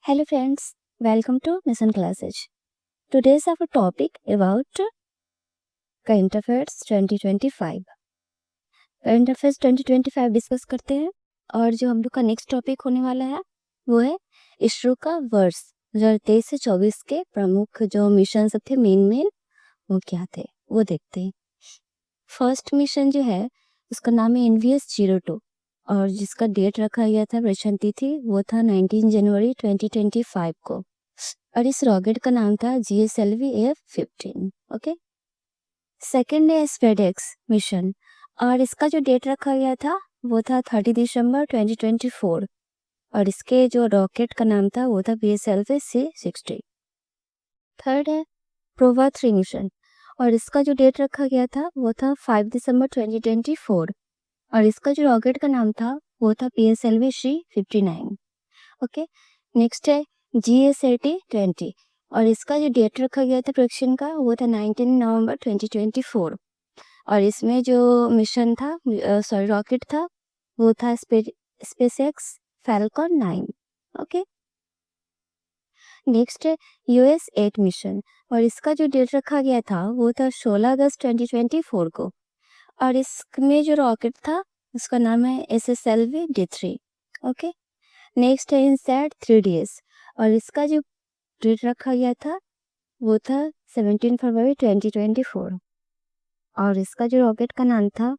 Hello friends, welcome to Mission Classes. Today's our topic about Current Affairs 2025. Current Affairs 2025 discuss करते हैं और जो हम लोग का नेक्स्ट टॉपिक होने वाला है वो है इसरो का वर्ष 2023 से 24 के प्रमुख जो मिशन सब थे मेन वो क्या थे वो देखते हैं। फर्स्ट मिशन जो है उसका नाम है NVS-02 और जिसका डेट रखा गया था प्रक्षेपण तिथि वो था 19 जनवरी 2025 को और इस रॉकेट का नाम था GSLV F-15। ओके, सेकेंड है SpaceX मिशन और इसका जो डेट रखा गया था वो था 30 दिसंबर 2024 और इसके जो रॉकेट का नाम था वो था PSLV C-60। थर्ड है प्रोवा 3 मिशन और इसका जो डेट रखा गया था वो था 5 दिसंबर 2024 और इसका जो रॉकेट का नाम था वो था PSLV C-59। ओके, नेक्स्ट है GS80-20 और इसका जो डेट रखा गया था प्रक्षेपण का वो था 19 नवंबर 2024 और इसमें जो मिशन था रॉकेट था वो था SpaceX Falcon 9। ओके, नेक्स्ट है US-8 मिशन और इसका जो डेट रखा गया था वो था 16 अगस्त 2024 को और इसमें जो रॉकेट था उसका नाम है SSLV D3। ओके, नेक्स्ट है INSAT 3DS और इसका जो डेट रखा गया था वो था 17 फरवरी 2024 और इसका जो रॉकेट का नाम था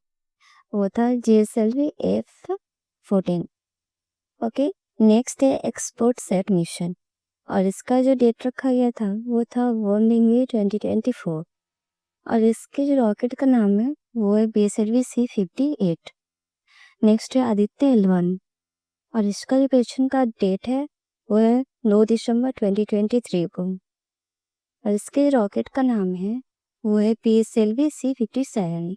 वो था GSLV F-14। ओके, नेक्स्ट है एक्सपोर्ट सेट मिशन और इसका जो डेट रखा गया था वो था 1 जनवरी 2024 और इसके जो रॉकेट का नाम है वो है PSLV C-58। नेक्स्ट है आदित्य L1 और इसका जो प्रक्षेपण का डेट है वो है 9 दिसंबर 2023 को और इसके रॉकेट का नाम है वो है PSLV C-57।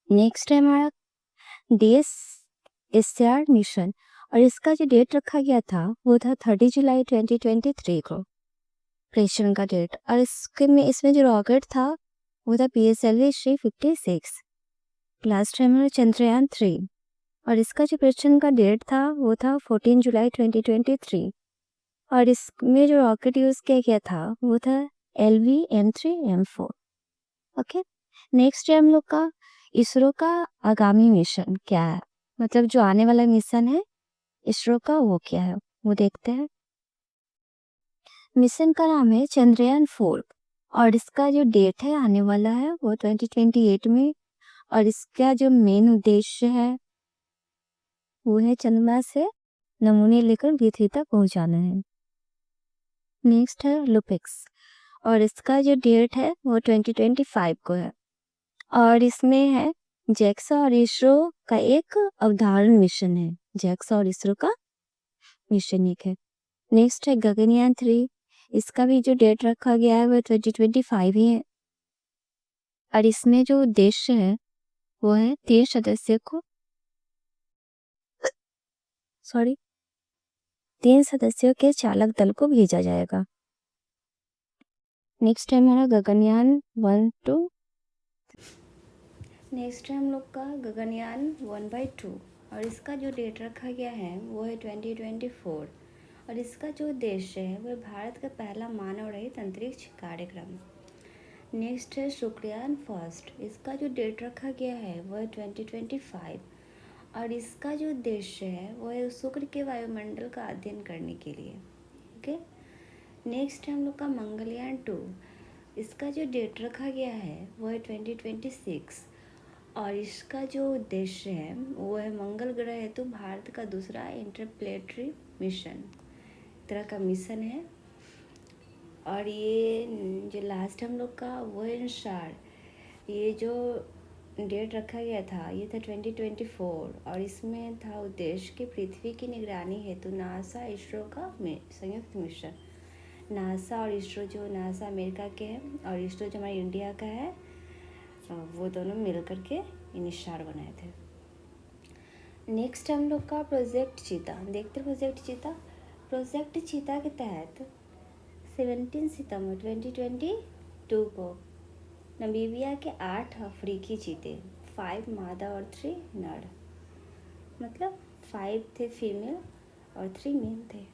नेक्स्ट है हमारा DSSR मिशन और इसका जो डेट रखा गया था वो था 30 जुलाई 2023 को प्रक्षेपण का डेट और इसमें जो रॉकेट था वो था PSLV C-56। लास्ट है हमारा चंद्रयान 3 और इसका जो प्रक्षेपण का डेट था वो था 14 जुलाई 2023 और इसमें जो रॉकेट यूज किया गया था वो था LV-M3-M4। ओके, नेक्स्ट है हम लोग का इसरो का आगामी मिशन क्या है, मतलब जो आने वाला मिशन है इसरो का वो क्या है वो देखते हैं। मिशन का नाम है चंद्रयान 4 और इसका जो डेट है आने वाला है वो 2028 में और इसका जो मेन उद्देश्य है वो है चंद्रमा से नमूने लेकर पृथ्वी तक पहुंचाना है। नेक्स्ट है लुपिक्स और इसका जो डेट है वो 2025 को है और इसमें है JAXA और इसरो का एक अवधारण मिशन है। JAXA और इसरो का मिशन एक है। नेक्स्ट है गगनयान 3, इसका भी जो डेट रखा गया है वो 2025 ही है और इसमें जो उद्देश्य है वो है 3 सदस्यों के चालक दल को भेजा जाएगा। नेक्स्ट है हमारा गगनयान 1-2। नेक्स्ट है हम लोग का गगनयान 1/2 और इसका जो डेट रखा गया है वो है 2024 और इसका जो उद्देश्य है वो भारत का पहला मानव रहित अंतरिक्ष कार्यक्रम। नेक्स्ट है शुक्रयान फर्स्ट, इसका जो डेट रखा गया है वो है 2025 और इसका जो उद्देश्य है वो है शुक्र के वायुमंडल का अध्ययन करने के लिए। ओके, नेक्स्ट है हम लोग का मंगलयान 2, इसका जो डेट रखा गया है वो है 2026 और इसका जो उद्देश्य है वो है मंगल ग्रह हेतु भारत का दूसरा इंटरप्लेनेटरी मिशन तरह का मिशन है और ये जो लास्ट हम लोग का वो है अनुसार ये जो डेट रखा गया था ये था 2024 और इसमें था उद्देश्य कि पृथ्वी की निगरानी हेतु नासा इसरो का संयुक्त मिशन। नासा और इसरो, जो नासा अमेरिका के हैं और इसरो जो हमारे इंडिया का है वो दोनों मिल करके इनिशार बनाए थे। नेक्स्ट हम लोग का प्रोजेक्ट चीता देखते हैं। प्रोजेक्ट चीता के तहत 17 सितंबर 2022 को नमीबिया के 8 अफ्रीकी चीते, 5 मादा और 3 नर, मतलब 5 थे फीमेल और 3 मेल थे,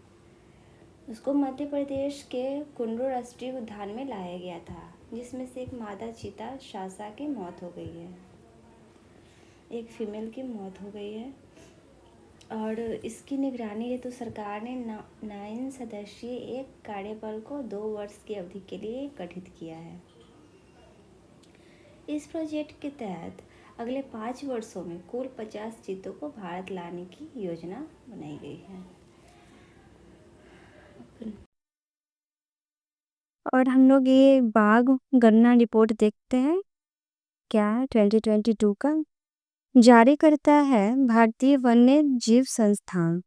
उसको मध्य प्रदेश के कुंडू राष्ट्रीय उद्यान में लाया गया था, जिसमें से एक मादा चीता शासा की मौत हो गई है, एक फीमेल की मौत हो गई है। और इसकी निगरानी हेतु सरकार ने 9 सदस्यीय एक कार्यबल को 2 वर्ष की अवधि के लिए गठित किया है। इस प्रोजेक्ट के तहत अगले 5 वर्षों में कुल 50 चीतों को भारत लाने की योजना बनाई गई है। और हम लोग ये बाघ गणना रिपोर्ट देखते हैं, क्या है 2022 का। जारी करता है भारतीय वन्य जीव संस्थान,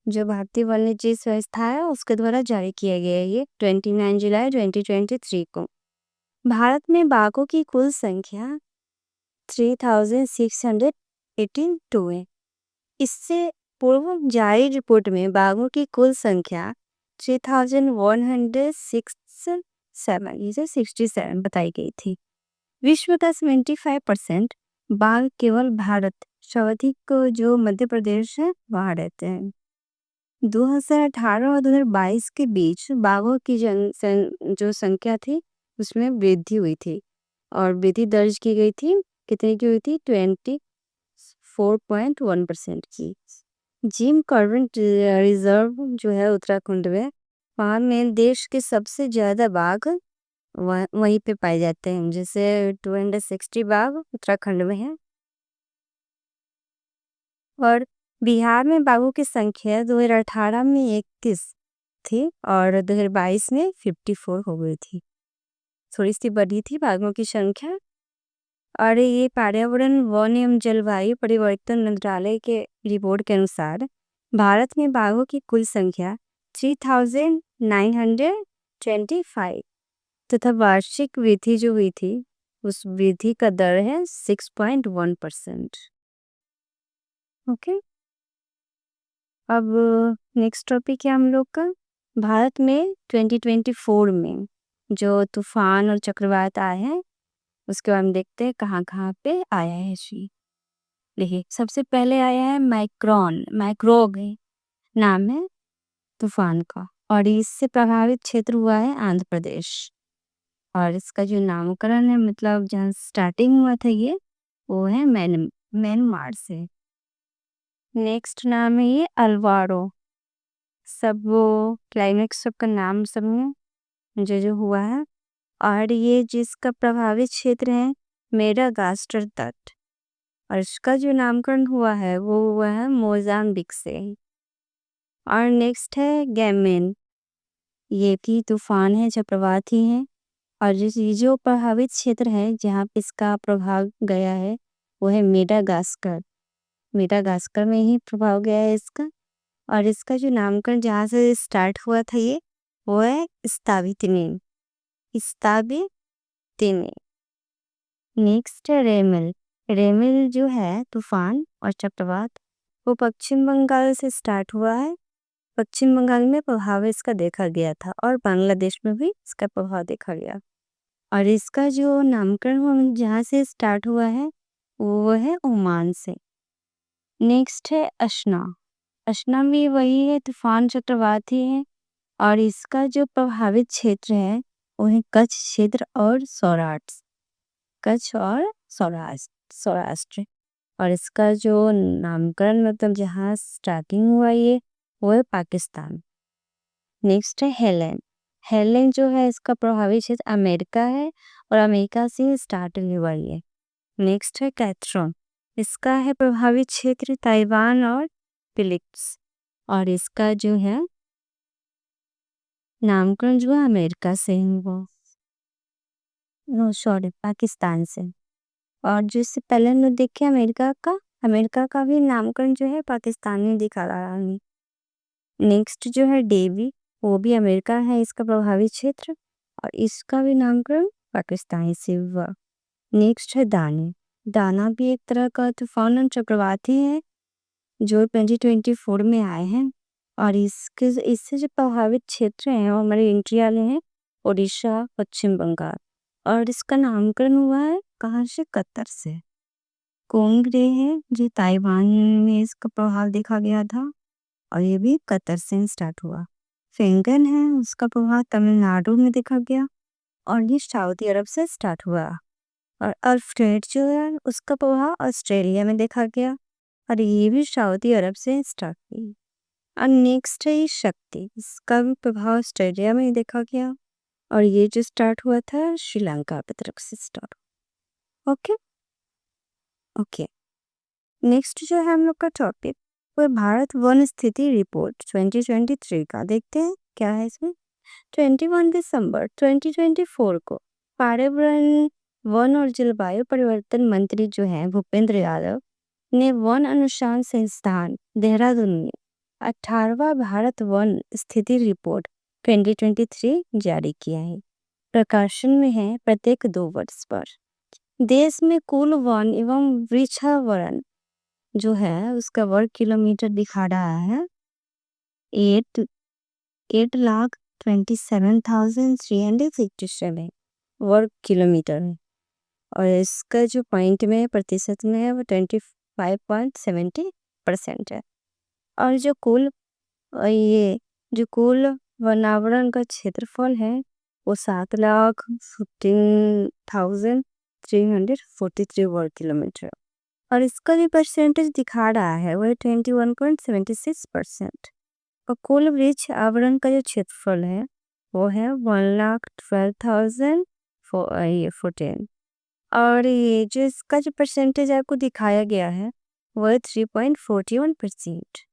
जो भारतीय वन्य जीव संस्था है उसके द्वारा जारी किया गया है ये 29 जुलाई 2023 को। भारत में बाघों की कुल संख्या 3682 है। इससे पूर्व जारी रिपोर्ट में बाघों की कुल संख्या 3167 बताई गई थी। विश्व का 75% बाघ केवल भारत, सर्वाधिक जो मध्य प्रदेश है वहाँ रहते हैं। 2018 और 2022 के बीच बाघों की जो संख्या थी उसमें वृद्धि हुई थी, और वृद्धि दर्ज की गई थी, कितनी की हुई थी 24.1% की। जिम कॉर्बेट रिजर्व जो है उत्तराखंड में, वहाँ में देश के सबसे ज़्यादा बाघ वहीं पे पाए जाते हैं, जैसे 260 बाघ उत्तराखंड में है। और बिहार में बाघों की संख्या 2018 में 21 थी और 2022 में 54 हो गई थी, थोड़ी सी बढ़ी थी बाघों की संख्या। और ये पर्यावरण वन एवं जलवायु परिवर्तन मंत्रालय के रिपोर्ट के अनुसार भारत में बाघों की कुल संख्या 3925 तथा वार्षिक वृद्धि जो हुई थी उस वृद्धि का दर है 6.1%। ओके, अब नेक्स्ट टॉपिक है हम लोग का, भारत में 2024 में जो तूफान और चक्रवात आए हैं उसके बारे में देखते हैं कहाँ कहाँ पे आया है जी। देखिए, सबसे पहले आया है मैक्रोग नाम है तूफान का, और इससे प्रभावित क्षेत्र हुआ है आंध्र प्रदेश। और इसका जो नामकरण है, मतलब जहाँ स्टार्टिंग हुआ था ये, वो है म्यांमार से। नेक्स्ट नाम है ये अल्वारो, सब वो क्लाइमेक्स सबका नाम सब में जो हुआ है। और ये जिसका प्रभावित क्षेत्र है मेडागास्कर तट, और इसका जो नामकरण हुआ है वो हुआ है मोजाम्बिक से। और नेक्स्ट है गैमेन, ये भी तूफान है चक्रवाती है, और जो प्रभावित क्षेत्र है जहाँ पे इसका प्रभाव गया है वो है मेडागास्कर में ही प्रभाव गया है इसका। और इसका जो नामकरण जहाँ से स्टार्ट हुआ था ये, वो है स्तावितिने। नेक्स्ट है रेमिल जो है तूफान और चक्रवात, वो पश्चिम बंगाल से स्टार्ट हुआ है। पश्चिम बंगाल में प्रभाव इसका देखा गया था और बांग्लादेश में भी इसका प्रभाव देखा गया। और इसका जो नामकरण जहाँ से स्टार्ट हुआ है वो है ओमान से। नेक्स्ट है अशना भी वही है, तूफान चक्रवात ही है, और इसका जो प्रभावित क्षेत्र है वो है कच्छ क्षेत्र और सौराष्ट्र। और इसका जो नामकरण मतलब जहाँ स्टार्टिंग हुआ ये, वो है पाकिस्तान। नेक्स्ट है हेलेन जो है इसका प्रभावित क्षेत्र अमेरिका है, और अमेरिका से स्टार्ट हुआ ये। नेक्स्ट है कैथरॉन, इसका है प्रभावित क्षेत्र ताइवान और फिलीपींस, और इसका जो है नामकरण जो है अमेरिका से है, वो सॉरी पाकिस्तान से। और जो इससे पहले हम लोग देखे अमेरिका का भी नामकरण जो है पाकिस्तानी दिखा रहा है। नेक्स्ट जो है डेवी, वो भी अमेरिका है इसका प्रभावित क्षेत्र, और इसका भी नामकरण पाकिस्तानी से हुआ। नेक्स्ट है दाना भी एक तरह का तूफान और चक्रवाती है जो 2024 में आए हैं, और इससे जो प्रभावित क्षेत्र हैं वो हमारे इंडिया में है, उड़ीसा, पश्चिम बंगाल। और इसका नामकरण हुआ है कहाँ से, कतर से। कोंगरे है जो ताइवान में इसका प्रभाव देखा गया था, और ये भी कतर से स्टार्ट हुआ। फेंगन है उसका प्रभाव तमिलनाडु में देखा गया और ये सऊदी अरब से स्टार्ट हुआ। और अल्फ्रेड जो है उसका प्रभाव ऑस्ट्रेलिया में देखा गया और ये भी सऊदी अरब से स्टार्ट हुई। और नेक्स्ट है ये शक्ति, इसका भी प्रभाव ऑस्ट्रेलिया में ही देखा गया और ये जो स्टार्ट हुआ था श्रीलंका की तरफ से स्टार्ट। ओके ओके नेक्स्ट जो है हम लोग का टॉपिक वो भारत वन स्थिति रिपोर्ट 2023 का। देखते हैं क्या है इसमें। 21 दिसंबर 2024 को पर्यावरण वन और जलवायु परिवर्तन मंत्री जो हैं भूपेंद्र यादव ने वन अनुसंधान संस्थान देहरादून में 18वां भारत वन स्थिति रिपोर्ट 2023 जारी किया है। प्रकाशन में है प्रत्येक 2 वर्ष पर। देश में कुल वन एवं वृक्षावरण जो है उसका वर्ग किलोमीटर दिखा रहा है 8,27,367 वर्ग किलोमीटर है और इसका जो पॉइंट में प्रतिशत में है वो 25.70% है। और जो कुल वनावरण का क्षेत्रफल है वो 7,15,343 वर्ग किलोमीटर और इसका जो परसेंटेज दिखा रहा है वो 21.76%। और कुल वृक्ष आवरण का जो क्षेत्रफल है वो है 1,12,014 और ये जो इसका जो परसेंटेज आपको दिखाया गया है वो है 3.41%।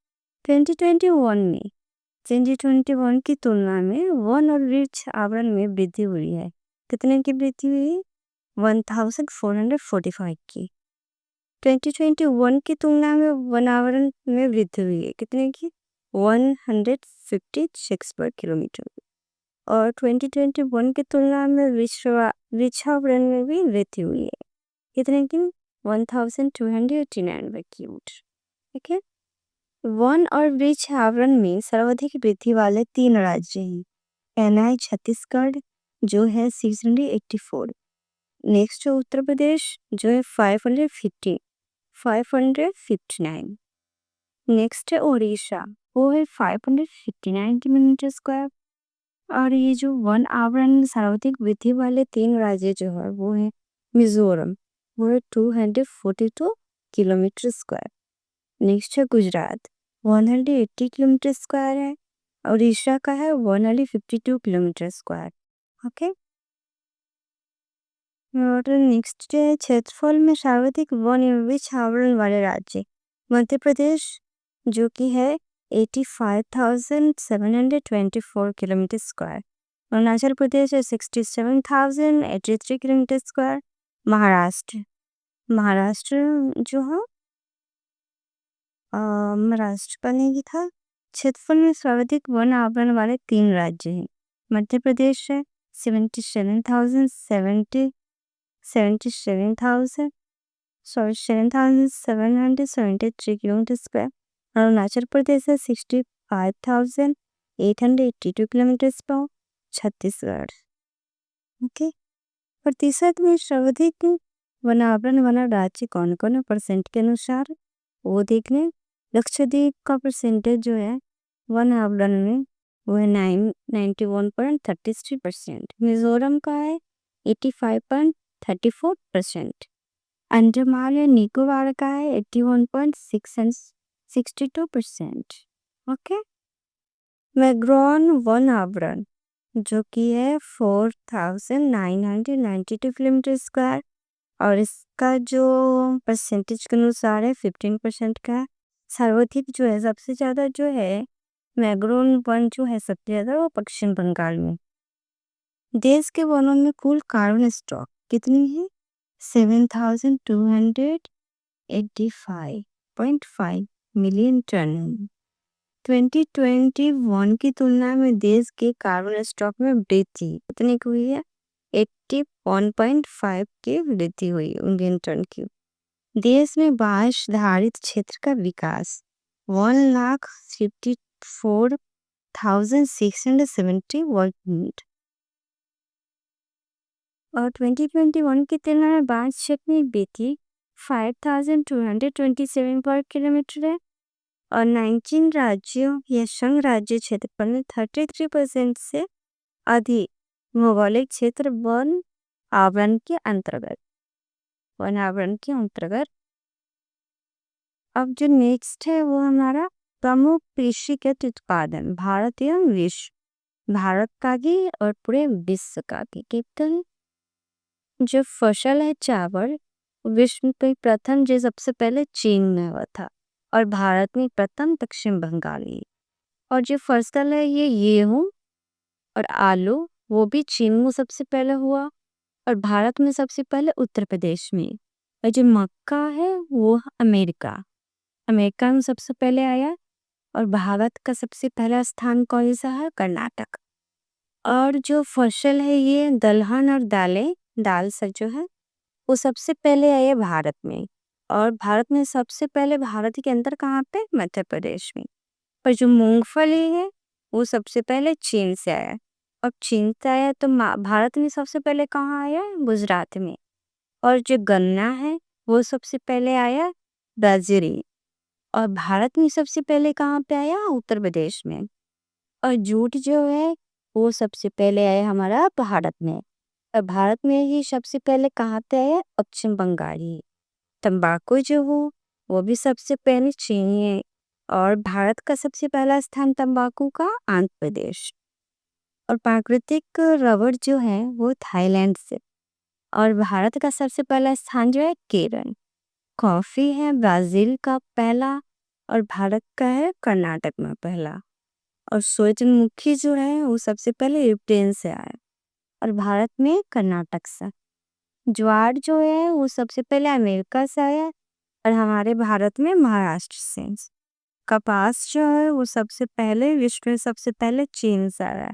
2021 की तुलना में वन और वृक्ष आवरण में वृद्धि हुई है। कितने की वृद्धि हुई? 1445 की। 2021 की तुलना में वनावरण में वृद्धि हुई है कितने की? 156 पर किलोमीटर। और 2021 की तुलना में वृक्षावरण में भी वृद्धि हुई है कितने की? 1289 क्यूट। ठीक है। वन और वृक्ष आवरण में सर्वाधिक वृद्धि वाले 3 राज्य हैं। एनआई छत्तीसगढ़ जो है 684। नेक्स्ट है उत्तर प्रदेश जो है 559। नेक्स्ट है उड़ीसा वो है 559 किलोमीटर स्क्वायर। और ये जो वन आवरण सर्वाधिक वृद्धि वाले 3 राज्य जो है वो है मिजोरम वो है 242 किलोमीटर स्क्वायर। नेक्स्ट है गुजरात 180 किलोमीटर स्क्वायर है। उड़ीसा का है 152 किलोमीटर स्क्वायर। ओके और नेक्स्ट है क्षेत्रफल में सर्वाधिक वन एवं वृक्ष आवरण वाले राज्य मध्य प्रदेश जो कि है 85,724 किलोमीटर स्क्वायर। अरुणाचल प्रदेश है 67,083 किलोमीटर स्क्वायर। महाराष्ट्र जो है महाराष्ट्र का नहीं था। क्षेत्रफल में सर्वाधिक वन आवरण वाले 3 राज्य हैं। मध्य प्रदेश है 7,773 किलोमीटर स्क्वायर। अरुणाचल प्रदेश है 65,882 किलोमीटर स्क्वायर। छत्तीसगढ़ ओके। प्रतिशत में सर्वाधिक वनावरण वाला राज्य कौन कौन है परसेंट के अनुसार वो देख लें। लक्षद्वीप का परसेंटेज जो है वन आवरण में वो है 91.33%। मिजोरम का है 85.34%। अंडमान या निकोबार का है 81.62%। ओके मैग्रोन वन आवरण जो कि है 4,992 किलोमीटर स्क्वायर और इसका जो परसेंटेज के अनुसार है 15% का। सर्वाधिक जो है सबसे ज़्यादा जो है मैग्रोन वन जो है सबसे ज़्यादा वो पश्चिम बंगाल में। देश के वनों में कुल कार्बन स्टॉक कितनी है? 7,285.5 मिलियन टन। 2021 की तुलना में देश के कार्बन स्टॉक में वृद्धि कितनी की हुई है? 81.5 की वृद्धि हुई मिलियन टन की। देश में बांस आधारित क्षेत्र का विकास 1,54,670 वर्ग मीटर। और 2021 की तुलना में बांस क्षेत्र में वृद्धि 5,227 वर्ग किलोमीटर है। और 19 राज्यों या संघ राज्य क्षेत्रफल में 33% से अधिक भौगोलिक क्षेत्र वन आवरण के अंतर्गत। अब जो नेक्स्ट है वो हमारा प्रमुख कृषिगत उत्पादन भारत एवं विश्व, भारत का भी और पूरे विश्व का भी। कहते हैं जो फसल है चावल, विश्व में प्रथम जो सबसे पहले चीन में हुआ था और भारत में प्रथम पश्चिम बंगाली। और जो फसल है ये गेहूं और आलू, वो भी चीन में सबसे पहले हुआ और भारत में सबसे पहले उत्तर प्रदेश में। और जो मक्का है वो अमेरिका में सबसे पहले आया और भारत का सबसे पहला स्थान कौन सा है? कर्नाटक। और जो फसल है ये दलहन और दाल सब जो है वो सबसे पहले आया भारत में। और भारत में सबसे पहले भारत के अंदर कहाँ पे? मध्य प्रदेश में। पर जो मूंगफली है वो सबसे पहले चीन से आया। अब चीन से आया तो भारत में सबसे पहले कहाँ आया? गुजरात में। और जो गन्ना है वो सबसे पहले आया ब्राजील। और भारत में सबसे पहले कहाँ पे आया? उत्तर प्रदेश में। और जूट जो है वो सबसे पहले आया हमारा भारत में। और भारत में ही सबसे पहले कहाँ पे आया? पश्चिम बंगाल। तंबाकू जो हो वो भी सबसे पहले चीनी है और भारत का सबसे पहला स्थान तंबाकू का आंध्र प्रदेश। और प्राकृतिक रबर जो है वो थाईलैंड से। और भारत का सबसे पहला स्थान जो है केरल। कॉफी है ब्राजील का पहला और भारत का है कर्नाटक में पहला। और सूरजमुखी जो है वो सबसे पहले यूक्रेन से आया और भारत में कर्नाटक से। ज्वार जो है वो सबसे पहले अमेरिका से आया और हमारे भारत में महाराष्ट्र से। कपास जो है वो सबसे पहले विश्व में सबसे पहले चीन से आया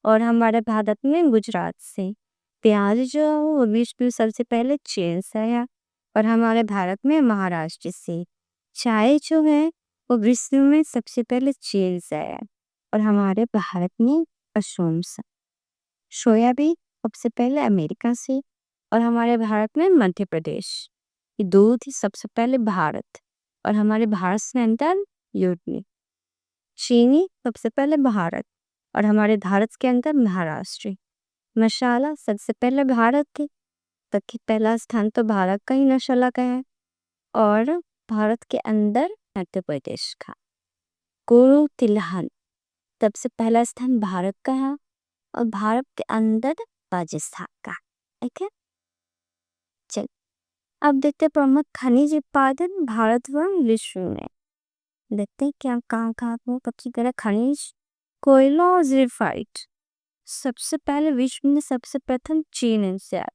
और हमारे भारत में गुजरात से। प्याज जो है वो विश्व में सबसे पहले चीन से आया और हमारे भारत में महाराष्ट्र से। चाय जो है वो विश्व में सबसे पहले चीन से आया और हमारे भारत में असम से। सोयाबीन सबसे पहले अमेरिका से और हमारे भारत में मध्य प्रदेश। दूध सबसे पहले भारत और हमारे भारत से अंदर यूपी। चीनी सबसे पहले भारत और हमारे भारत के अंदर महाराष्ट्र। मसाला सबसे पहले भारत थे, तक कि पहला स्थान तो भारत का ही मसाला का है और भारत के अंदर मध्य प्रदेश का। गुड़ तिलहन सबसे पहला स्थान भारत का है और भारत के अंदर राजस्थान का। ठीक है, चल अब देखते हैं प्रमुख खनिज उत्पादन भारत व विश्व में। देखते हैं क्या कहाँ कहाँ पर सबसे बड़ा खनिज। कोयला और ग्रेफाइट सबसे पहले विश्व में सबसे प्रथम चीन से आया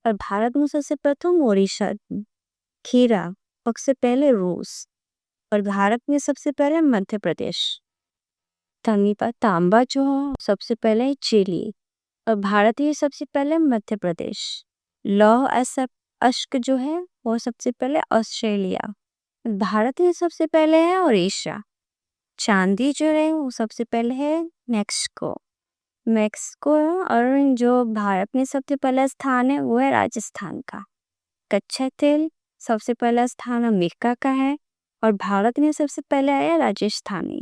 और भारत में सबसे प्रथम ओडिशा। खीरा सबसे पहले रूस और भारत में सबसे पहले मध्य प्रदेश। तांबा जो सबसे पहले चिली और भारत में सबसे पहले मध्य प्रदेश। लौह अयस्क जो है वो सबसे पहले ऑस्ट्रेलिया, भारत में सबसे पहले है उड़ीसा। चांदी जो है वो सबसे पहले है मैक्सिको और जो भारत में सबसे पहला स्थान है वो है राजस्थान का। कच्चा तेल सबसे पहला स्थान अमेरिका का है और भारत में सबसे पहले आया राजस्थानी।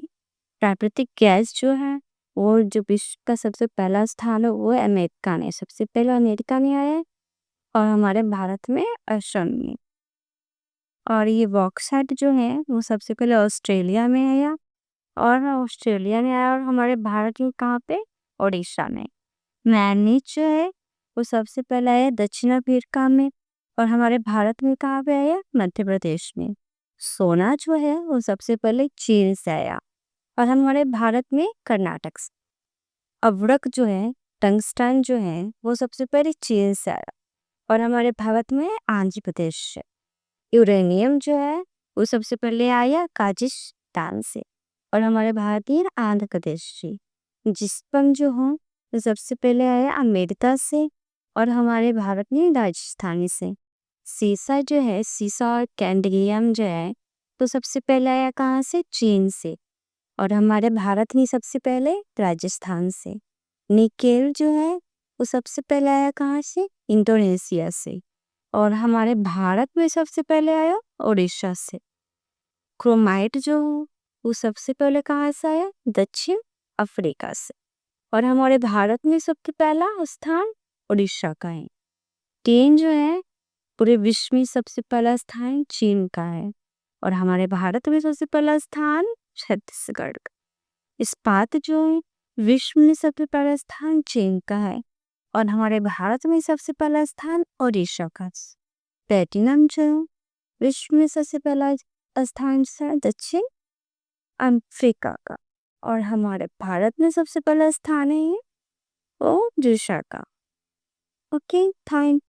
प्राकृतिक गैस जो है वो जो विश्व का सबसे पहला स्थान है वो है सबसे पहले अमेरिका में आया और हमारे भारत में असम में। और ये बॉक्साइट जो है वो सबसे पहले ऑस्ट्रेलिया में आया और हमारे भारत में कहाँ पे? उड़ीसा में। मैग्नीज जो है वो सबसे पहला है दक्षिण अफ्रीका में और हमारे भारत में कहाँ पे आया? मध्य प्रदेश में। सोना जो है वो सबसे पहले चीन से आया और हमारे भारत में कर्नाटक से। अवरक जो है टंगस्टन जो है वो सबसे पहले चीन से आया और हमारे भारत में आंध्र प्रदेश से। यूरेनियम जो है वो सबसे पहले आया काजाख्स्तान से और हमारे भारत में आंध्र प्रदेश से। जिस्पम जो हो वो सबसे पहले आया अमेरिका से और हमारे भारत में राजस्थान से। सीसा जो है और कैडमियम जो है तो सबसे पहले आया कहाँ से? चीन से और हमारे भारत में सबसे पहले राजस्थान से। निकेल जो है वो सबसे पहले आया कहाँ से? इंडोनेशिया से और हमारे भारत में सबसे पहले आया उड़ीसा से। क्रोमाइट जो वो सबसे पहले कहाँ से आया? दक्षिण अफ्रीका से। और हमारे भारत में सबसे पहला स्थान उड़ीसा का है। चीन जो है पूरे विश्व में सबसे पहला स्थान चीन का है। और हमारे भारत में सबसे पहला स्थान छत्तीसगढ़ का। इस्पात जो है विश्व में सबसे पहला स्थान चीन का है। और हमारे भारत में सबसे पहला स्थान उड़ीसा का। प्लेटिनम जो विश्व में सबसे पहला स्थान है दक्षिण अफ्रीका का। और हमारे भारत में सबसे पहला स्थान है वो उड़ीसा का। Okay, thank